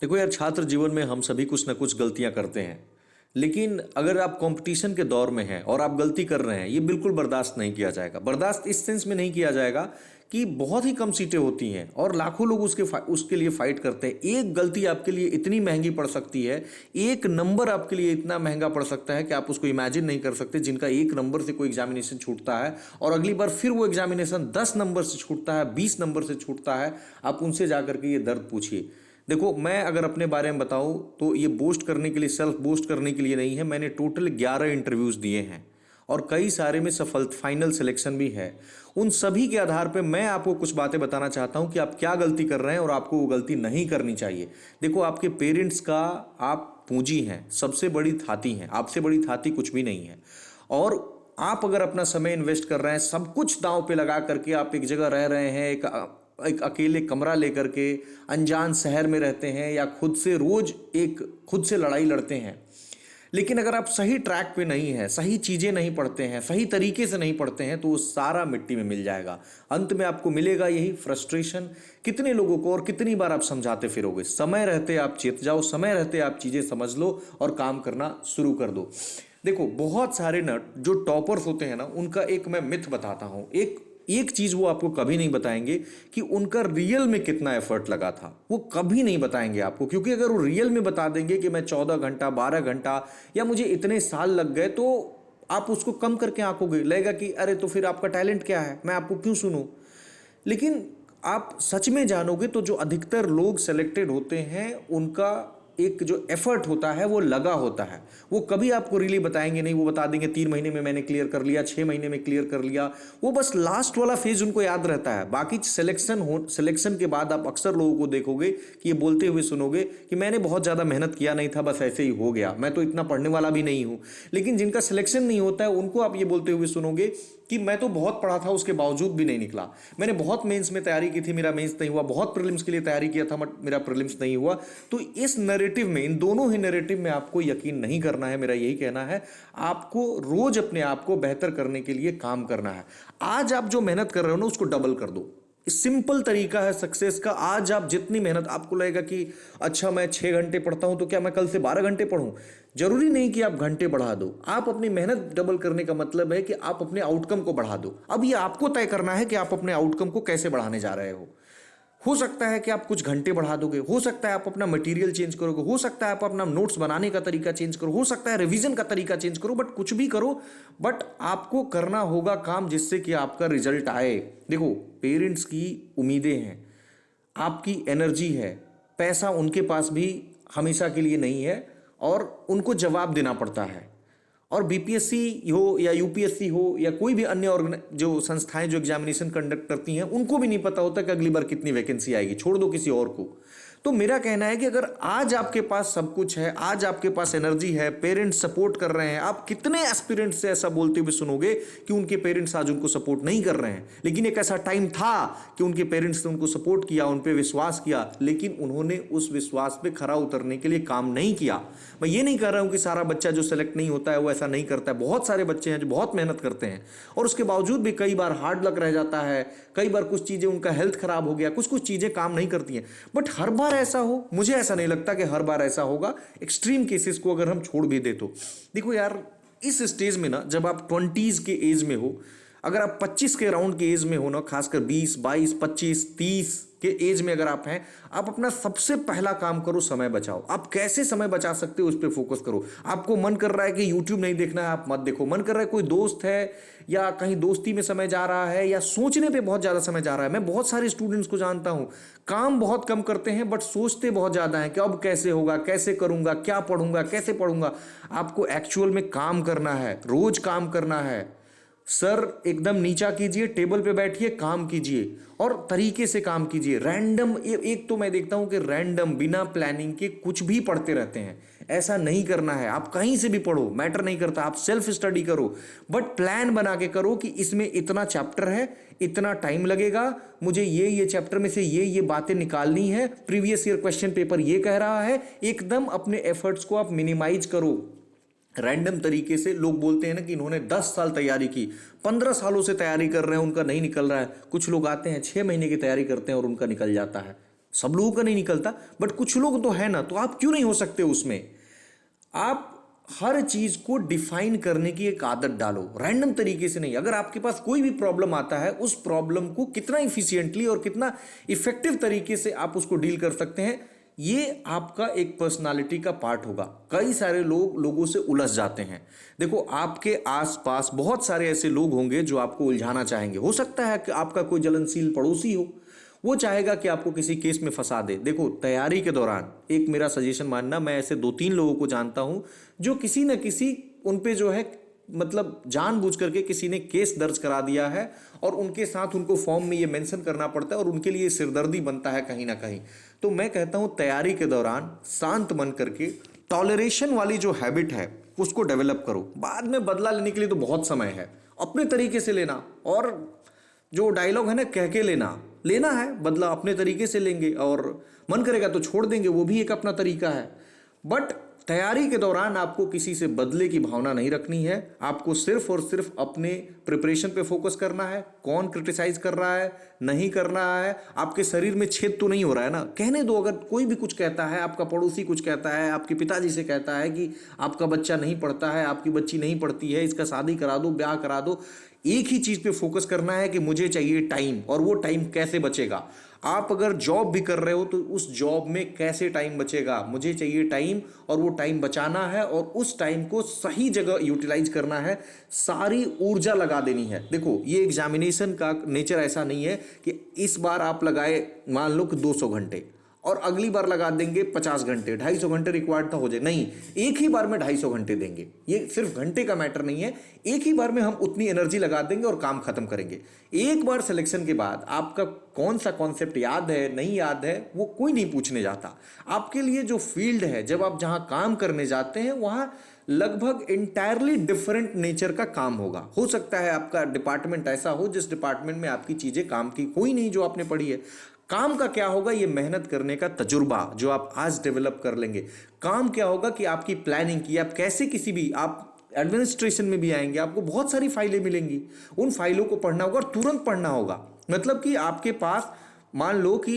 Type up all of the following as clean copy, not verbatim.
देखो यार, छात्र जीवन में हम सभी कुछ ना कुछ गलतियां करते हैं। लेकिन अगर आप कंपटीशन के दौर में हैं और आप गलती कर रहे हैं, ये बिल्कुल बर्दाश्त नहीं किया जाएगा। बर्दाश्त इस सेंस में नहीं किया जाएगा कि बहुत ही कम सीटें होती हैं और लाखों लोग उसके लिए फाइट करते हैं। एक गलती आपके लिए इतनी महंगी पड़ सकती है, एक नंबर आपके लिए इतना महंगा पड़ सकता है कि आप उसको इमेजिन नहीं कर सकते। जिनका एक नंबर से कोई एग्जामिनेशन छूटता है और अगली बार फिर वो एग्जामिनेशन 10 नंबर से छूटता है, 20 नंबर से छूटता है, आप उनसे जाकर के ये दर्द पूछिए। देखो, मैं अगर अपने बारे में बताऊं तो ये बोस्ट करने के लिए, सेल्फ बोस्ट करने के लिए नहीं है। मैंने टोटल 11 इंटरव्यूज़ दिए हैं और कई सारे में सफल फाइनल सिलेक्शन भी है। उन सभी के आधार पे मैं आपको कुछ बातें बताना चाहता हूं कि आप क्या गलती कर रहे हैं और आपको वो गलती नहीं करनी चाहिए। देखो, आपके पेरेंट्स का आप पूंजी हैं, सबसे बड़ी थाती हैं, आपसे बड़ी थाती कुछ भी नहीं है। और आप अगर अपना समय इन्वेस्ट कर रहे हैं, सब कुछ दांव पे लगा करके आप एक जगह रह रहे हैं, एक अकेले कमरा लेकर के अनजान शहर में रहते हैं, या खुद से रोज एक खुद से लड़ाई लड़ते हैं। लेकिन अगर आप सही ट्रैक पे नहीं है, सही चीजें नहीं पढ़ते हैं, सही तरीके से नहीं पढ़ते हैं, तो वो सारा मिट्टी में मिल जाएगा। अंत में आपको मिलेगा यही फ्रस्ट्रेशन। कितने लोगों को और कितनी बार आप समझाते फिरोगे? समय रहते आप चेत जाओ, समय रहते आप चीजें समझ लो और काम करना शुरू कर दो। देखो, बहुत सारे नट जो टॉपर्स होते हैं ना, उनका एक मैं मिथ बताता हूं। एक एक चीज वो आपको कभी नहीं बताएंगे कि उनका रियल में कितना एफर्ट लगा था। वो कभी नहीं बताएंगे आपको, क्योंकि अगर वो रियल में बता देंगे कि मैं 14 घंटा, 12 घंटा या मुझे इतने साल लग गए, तो आप उसको कम करके आंकोगे, लगेगा कि अरे तो फिर आपका टैलेंट क्या है, मैं आपको क्यों सुनूं। लेकिन आप सच में जानोगे तो जो अधिकतर लोग सेलेक्टेड होते हैं, उनका एक जो एफर्ट होता है वो लगा होता है। वो कभी आपको रियली बताएंगे नहीं। वो बता देंगे 3 महीने में मैंने क्लियर कर लिया, 6 महीने में क्लियर कर लिया। वो बस लास्ट वाला फेज उनको याद रहता है। बाकी सिलेक्शन के बाद आप अक्सर लोगों को देखोगे कि ये बोलते हुए सुनोगे कि मैंने बहुत ज़्यादा मेहनत किया नहीं था, बस ऐसे ही हो गया, मैं तो इतना पढ़ने वाला भी नहीं हूँ। लेकिन जिनका सिलेक्शन नहीं होता है, उनको आप ये बोलते हुए सुनोगे कि मैं तो बहुत पढ़ा था, उसके बावजूद भी नहीं निकला। मैंने बहुत मेंस में तैयारी की थी, मेरा मेंस नहीं हुआ। बहुत प्रीलिम्स के लिए तैयारी किया था, मेरा प्रीलिम्स नहीं हुआ। तो इस नैरेटिव में, इन दोनों ही नैरेटिव में आपको यकीन नहीं करना है। मेरा यही कहना है, आपको रोज अपने आप को बेहतर करने के लिए काम करना है। आज आप जो मेहनत कर रहे हो ना, उसको डबल कर दो। सिंपल तरीका है सक्सेस का। आज आप जितनी मेहनत, आपको लगेगा कि अच्छा मैं 6 घंटे पढ़ता हूं, तो क्या मैं कल से 12 घंटे पढ़ूं? जरूरी नहीं कि आप घंटे बढ़ा दो। आप अपनी मेहनत डबल करने का मतलब है कि आप अपने आउटकम को बढ़ा दो। अब ये आपको तय करना है कि आप अपने आउटकम को कैसे बढ़ाने जा रहे हो सकता है कि आप कुछ घंटे बढ़ा दोगे, हो सकता है आप अपना मटेरियल चेंज करोगे, हो सकता है आप अपना नोट्स बनाने का तरीका चेंज करो, हो सकता है रिवीजन का तरीका चेंज करो, बट कुछ भी करो, बट आपको करना होगा काम जिससे कि आपका रिजल्ट आए। देखो, पेरेंट्स की उम्मीदें हैं, आपकी एनर्जी है, पैसा उनके पास भी हमेशा के लिए नहीं है और उनको जवाब देना पड़ता है। और बीपीएससी हो या यूपीएससी हो या कोई भी अन्य जो संस्थाएं जो एग्जामिनेशन कंडक्ट करती हैं, उनको भी नहीं पता होता कि अगली बार कितनी वैकेंसी आएगी, छोड़ दो किसी और को। तो मेरा कहना है कि अगर आज आपके पास सब कुछ है, आज आपके पास एनर्जी है, पेरेंट्स सपोर्ट कर रहे हैं, आप कितने एस्पिरेंट्स से ऐसा बोलते हुए सुनोगे कि उनके पेरेंट्स आज उनको सपोर्ट नहीं कर रहे हैं। लेकिन एक ऐसा टाइम था कि उनके पेरेंट्स ने उनको सपोर्ट किया, उन पर विश्वास किया, लेकिन उन्होंने उस विश्वास पे खरा उतरने के लिए काम नहीं किया। मैं ये नहीं कह रहा हूं कि सारा बच्चा जो सेलेक्ट नहीं होता है वो ऐसा नहीं करता है। बहुत सारे बच्चे हैं जो बहुत मेहनत करते हैं और उसके बावजूद भी कई बार हार्ड लक रह जाता है, कई बार कुछ चीजें, उनका हेल्थ खराब हो गया, कुछ कुछ चीजें काम नहीं करती हैं। बट हर बार ऐसा हो, मुझे ऐसा नहीं लगता कि हर बार ऐसा होगा। एक्सट्रीम केसेस को अगर हम छोड़ भी दे तो देखो यार, इस स्टेज में ना, जब आप 20s के एज में हो, अगर आप 25 के राउंड के एज में हो ना, खासकर 20, 22, 25, 30 के एज में अगर आप हैं, आप अपना सबसे पहला काम करो, समय बचाओ। आप कैसे समय बचा सकते हो उस पर फोकस करो। आपको मन कर रहा है कि YouTube नहीं देखना है, आप मत देखो। मन कर रहा है, कोई दोस्त है या कहीं दोस्ती में समय जा रहा है या सोचने पे बहुत ज्यादा समय जा रहा है। मैं बहुत सारे स्टूडेंट्स को जानता हूं, काम बहुत कम करते हैं बट सोचते बहुत ज्यादा है कि अब कैसे होगा, कैसे करूंगा, क्या पढ़ूंगा, कैसे पढ़ूंगा। आपको एक्चुअल में काम करना है, रोज काम करना है। सर एकदम नीचा कीजिए, टेबल पे बैठिए, काम कीजिए और तरीके से काम कीजिए। रैंडम, एक तो मैं देखता हूं कि रैंडम बिना प्लानिंग के कुछ भी पढ़ते रहते हैं। ऐसा नहीं करना है। आप कहीं से भी पढ़ो, मैटर नहीं करता, आप सेल्फ स्टडी करो, बट प्लान बना के करो कि इसमें इतना चैप्टर है, इतना टाइम लगेगा, मुझे ये चैप्टर में से ये बातें निकालनी है, प्रीवियस ईयर क्वेश्चन पेपर ये कह रहा है। एकदम अपने एफर्ट्स को आप मिनिमाइज करो। रैंडम तरीके से लोग बोलते हैं ना कि इन्होंने 10 साल तैयारी की, 15 सालों से तैयारी कर रहे हैं, उनका नहीं निकल रहा है। कुछ लोग आते हैं 6 महीने की तैयारी करते हैं और उनका निकल जाता है। सब लोगों का नहीं निकलता, बट कुछ लोग तो है ना, तो आप क्यों नहीं हो सकते उसमें? आप हर चीज को डिफाइन करने की एक आदत डालो, रैंडम तरीके से नहीं। अगर आपके पास कोई भी प्रॉब्लम आता है, उस प्रॉब्लम को कितना इफिशिएंटली और कितना इफेक्टिव तरीके से आप उसको डील कर सकते हैं, ये आपका एक पर्सनालिटी का पार्ट होगा। कई सारे लोग लोगों से उलझ जाते हैं। देखो, आपके आसपास बहुत सारे ऐसे लोग होंगे जो आपको उलझाना चाहेंगे। हो सकता है कि आपका कोई जलनशील पड़ोसी हो, वो चाहेगा कि आपको किसी केस में फंसा दे। देखो, तैयारी के दौरान एक मेरा सजेशन मानना, मैं ऐसे 2-3 लोगों को जानता हूं जो किसी न किसी उन पे जो है मतलब जानबूझ करके किसी ने केस दर्ज करा दिया है, और उनके साथ उनको फॉर्म में ये मेंशन करना पड़ता है, और उनके लिए सिरदर्दी बनता है कहीं ना कहीं। तो मैं कहता हूं, तैयारी के दौरान शांत मन करके टॉलरेशन वाली जो हैबिट है उसको डेवलप करो। बाद में बदला लेने के लिए तो बहुत समय है, अपने तरीके से लेना। और जो डायलॉग है ना, कह के लेना है बदला, अपने तरीके से लेंगे, और मन करेगा तो छोड़ देंगे, वो भी एक अपना तरीका है। बट तैयारी के दौरान आपको किसी से बदले की भावना नहीं रखनी है। आपको सिर्फ और सिर्फ अपने प्रिपरेशन पे फोकस करना है। कौन क्रिटिसाइज कर रहा है, नहीं कर रहा है, आपके शरीर में छेद तो नहीं हो रहा है ना, कहने दो। अगर कोई भी कुछ कहता है, आपका पड़ोसी कुछ कहता है, आपके पिताजी से कहता है कि आपका बच्चा नहीं पढ़ता है, आपकी बच्ची नहीं पढ़ती है, इसका शादी करा दो, ब्याह करा दो, एक ही चीज पे फोकस करना है कि मुझे चाहिए टाइम। और वो टाइम कैसे बचेगा? आप अगर जॉब भी कर रहे हो तो उस जॉब में कैसे टाइम बचेगा? मुझे चाहिए टाइम, और वो टाइम बचाना है, और उस टाइम को सही जगह यूटिलाइज करना है, सारी ऊर्जा लगा देनी है। देखो, ये एग्जामिनेशन का नेचर ऐसा नहीं है कि इस बार आप लगाए मान लो कि 200 घंटे, और अगली बार लगा देंगे 50 घंटे, 250 घंटे रिक्वायर्ड था हो जाए। नहीं, एक ही बार में 250 घंटे देंगे। ये सिर्फ घंटे का मैटर नहीं है, एक ही बार में हम उतनी एनर्जी लगा देंगे और काम खत्म करेंगे। एक बार सिलेक्शन के बाद आपका कौन सा कॉन्सेप्ट याद है, नहीं याद है, वो कोई नहीं पूछने जाता। आपके लिए जो फील्ड है, जब आप जहां काम करने जाते हैं, वहां लगभग इंटायरली डिफरेंट नेचर का काम होगा। हो सकता है आपका डिपार्टमेंट ऐसा हो जिस डिपार्टमेंट में आपकी चीजें काम की कोई नहीं जो आपने पढ़ी है। काम का क्या होगा? ये मेहनत करने का तजुर्बा जो आप आज डेवलप कर लेंगे। काम क्या होगा कि आपकी प्लानिंग की, आप कैसे किसी भी, आप एडमिनिस्ट्रेशन में भी आएंगे, आपको बहुत सारी फाइलें मिलेंगी, उन फाइलों को पढ़ना होगा और तुरंत पढ़ना होगा। मतलब कि आपके पास मान लो कि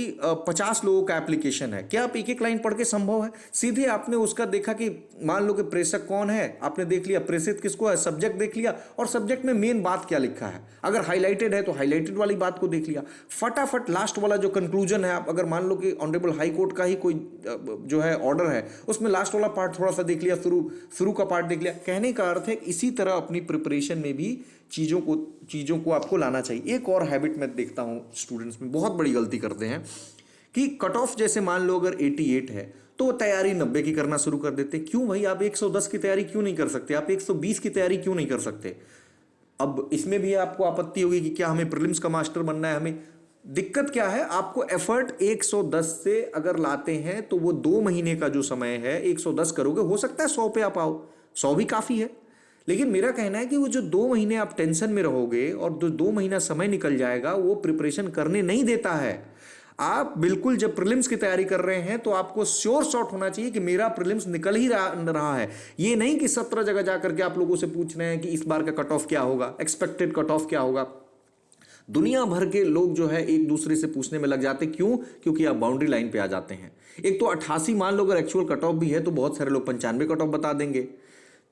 50 लोगों का एप्लीकेशन है, क्या आप एक एक लाइन पढ़ के संभव है? सीधे आपने उसका देखा कि मान लो कि प्रेषक कौन है, आपने देख लिया, प्रेषित किसको है, सब्जेक्ट देख लिया, और सब्जेक्ट में मेन बात क्या लिखा है। अगर हाईलाइटेड है तो हाईलाइटेड वाली बात को देख लिया। फटाफट लास्ट वाला जो कंक्लूजन है, आप अगर मान लो कि ऑनरेबल हाई कोर्ट का ही कोई जो है ऑर्डर है, उसमें लास्ट वाला पार्ट थोड़ा सा देख लिया, शुरू का पार्ट देख लिया। कहने का अर्थ है इसी तरह अपनी प्रिपरेशन में भी चीज़ों को आपको लाना चाहिए। एक और हैबिट मैं देखता हूँ स्टूडेंट्स में बहुत बड़ी गलती करते हैं कि कट ऑफ जैसे मान लो अगर 88 है तो वो तैयारी 90 की करना शुरू कर देते हैं। क्यों भाई? आप 110 की तैयारी क्यों नहीं कर सकते? आप 120 की तैयारी क्यों नहीं कर सकते? अब इसमें भी आपको आपत्ति होगी कि क्या हमें प्रीलिम्स का मास्टर बनना है? हमें दिक्कत क्या है? आपको एफर्ट 110 से अगर लाते हैं तो वो 2 महीने का जो समय है 110 करोगे, हो सकता है 100 पे आप आओ, 100 भी काफ़ी है। लेकिन मेरा कहना है कि वो जो 2 महीने आप टेंशन में रहोगे और जो 2 महीना समय निकल जाएगा, वो प्रिपरेशन करने नहीं देता है। आप बिल्कुल जब प्रीलिम्स की तैयारी कर रहे हैं तो आपको श्योर शॉट होना चाहिए कि मेरा प्रीलिम्स निकल ही रहा है। ये नहीं कि 17 जगह जाकर के आप लोगों से पूछ रहे हैं कि इस बार का कट ऑफ क्या होगा, एक्सपेक्टेड कट ऑफ क्या होगा। दुनिया भर के लोग जो है एक दूसरे से पूछने में लग जाते। क्यों? क्योंकि आप बाउंड्री लाइन पे आ जाते हैं। एक तो 88 मान लो अगर एक्चुअल कट ऑफ भी है तो बहुत सारे लोग 95 कट ऑफ बता देंगे।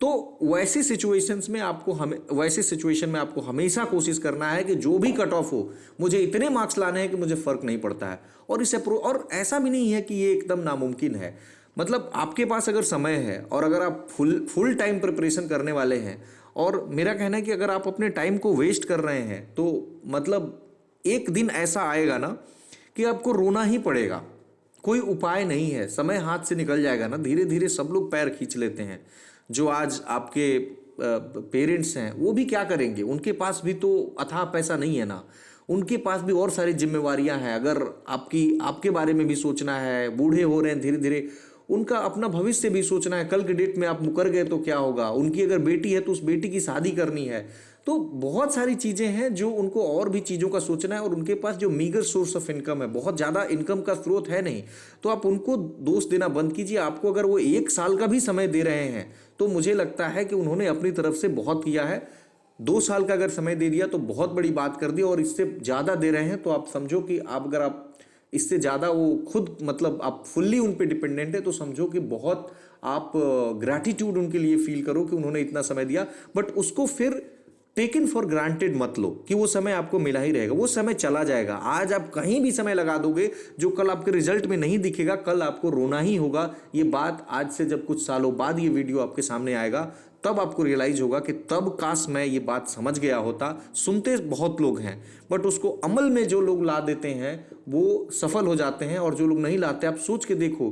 तो वैसे सिचुएशन में आपको हमेशा कोशिश करना है कि जो भी कट ऑफ हो, मुझे इतने मार्क्स लाने हैं कि मुझे फर्क नहीं पड़ता है। और ऐसा भी नहीं है कि ये एकदम नामुमकिन है। मतलब आपके पास अगर समय है और अगर आप फुल टाइम प्रिपरेशन करने वाले हैं, और मेरा कहना है कि अगर आप अपने टाइम को वेस्ट कर रहे हैं तो मतलब एक दिन ऐसा आएगा ना कि आपको रोना ही पड़ेगा। कोई उपाय नहीं है, समय हाथ से निकल जाएगा ना। धीरे धीरे सब लोग पैर खींच लेते हैं। जो आज आपके पेरेंट्स हैं वो भी क्या करेंगे? उनके पास भी तो अथाह पैसा नहीं है ना, उनके पास भी और सारी जिम्मेवारियां हैं। अगर आपके बारे में भी सोचना है, बूढ़े हो रहे हैं धीरे धीरे, उनका अपना भविष्य भी सोचना है। कल के डेट में आप मुकर गए तो क्या होगा? उनकी अगर बेटी है तो उस बेटी की शादी करनी है। तो बहुत सारी चीज़ें हैं जो उनको और भी चीज़ों का सोचना है, और उनके पास जो मीगर सोर्स ऑफ इनकम है, बहुत ज़्यादा इनकम का स्रोत है नहीं। तो आप उनको दोष देना बंद कीजिए। आपको अगर वो 1 साल का भी समय दे रहे हैं तो मुझे लगता है कि उन्होंने अपनी तरफ से बहुत किया है। 2 साल का अगर समय दे दिया तो बहुत बड़ी बात कर दी, और इससे ज़्यादा दे रहे हैं तो आप समझो कि आप इससे ज़्यादा वो खुद मतलब आप फुल्ली उन पे डिपेंडेंट है, तो समझो कि बहुत आप ग्रैटिट्यूड उनके लिए फील करो कि उन्होंने इतना समय दिया। बट उसको फिर टेकन फॉर ग्रांटेड मत लो कि वो समय आपको मिला ही रहेगा, वो समय चला जाएगा। आज आप कहीं भी समय लगा दोगे जो कल आपके रिजल्ट में नहीं दिखेगा, कल आपको रोना ही होगा। ये बात आज से जब कुछ सालों बाद ये वीडियो आपके सामने आएगा तब आपको रियलाइज होगा कि तब काश मैं ये बात समझ गया होता। सुनते बहुत लोग हैं बट उसको अमल में जो लोग ला देते हैं वो सफल हो जाते हैं, और जो लोग नहीं लाते, आप सोच के देखो,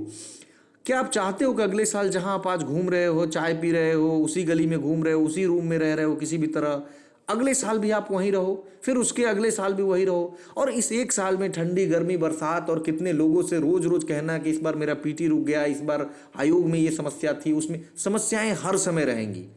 क्या आप चाहते हो कि अगले साल जहां आप आज घूम रहे हो, चाय पी रहे हो, उसी गली में घूम रहे हो, उसी रूम में रह रहे हो, किसी भी तरह अगले साल भी आप वहीं रहो, फिर उसके अगले साल भी वहीं रहो, और इस एक साल में ठंडी गर्मी बरसात और कितने लोगों से रोज रोज कहना कि इस बार मेरा पीटी रुक गया, इस बार आयोग में ये समस्या थी, उसमें समस्याएं हर समय रहेंगी।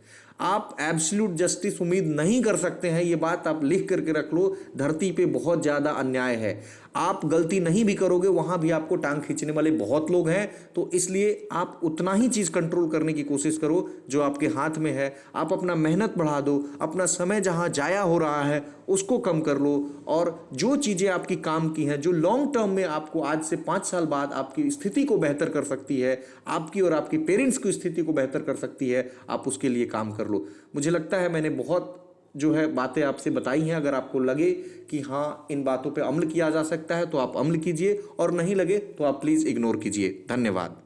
आप एब्सोल्यूट जस्टिस उम्मीद नहीं कर सकते हैं, ये बात आप लिख करके रख लो। धरती पे बहुत ज़्यादा अन्याय है, आप गलती नहीं भी करोगे वहाँ भी आपको टांग खींचने वाले बहुत लोग हैं। तो इसलिए आप उतना ही चीज़ कंट्रोल करने की कोशिश करो जो आपके हाथ में है। आप अपना मेहनत बढ़ा दो, अपना समय जहाँ जाया हो रहा है उसको कम कर लो, और जो चीज़ें आपकी काम की हैं, जो लॉन्ग टर्म में आपको आज से 5 साल बाद आपकी स्थिति को बेहतर कर सकती है, आपकी और आपकी पेरेंट्स की स्थिति को बेहतर कर सकती है, आप उसके लिए काम कर लो। मुझे लगता है मैंने बहुत जो है बातें आपसे बताई हैं। अगर आपको लगे कि हाँ इन बातों पे अमल किया जा सकता है तो आप अमल कीजिए, और नहीं लगे तो आप प्लीज़ इग्नोर कीजिए। धन्यवाद।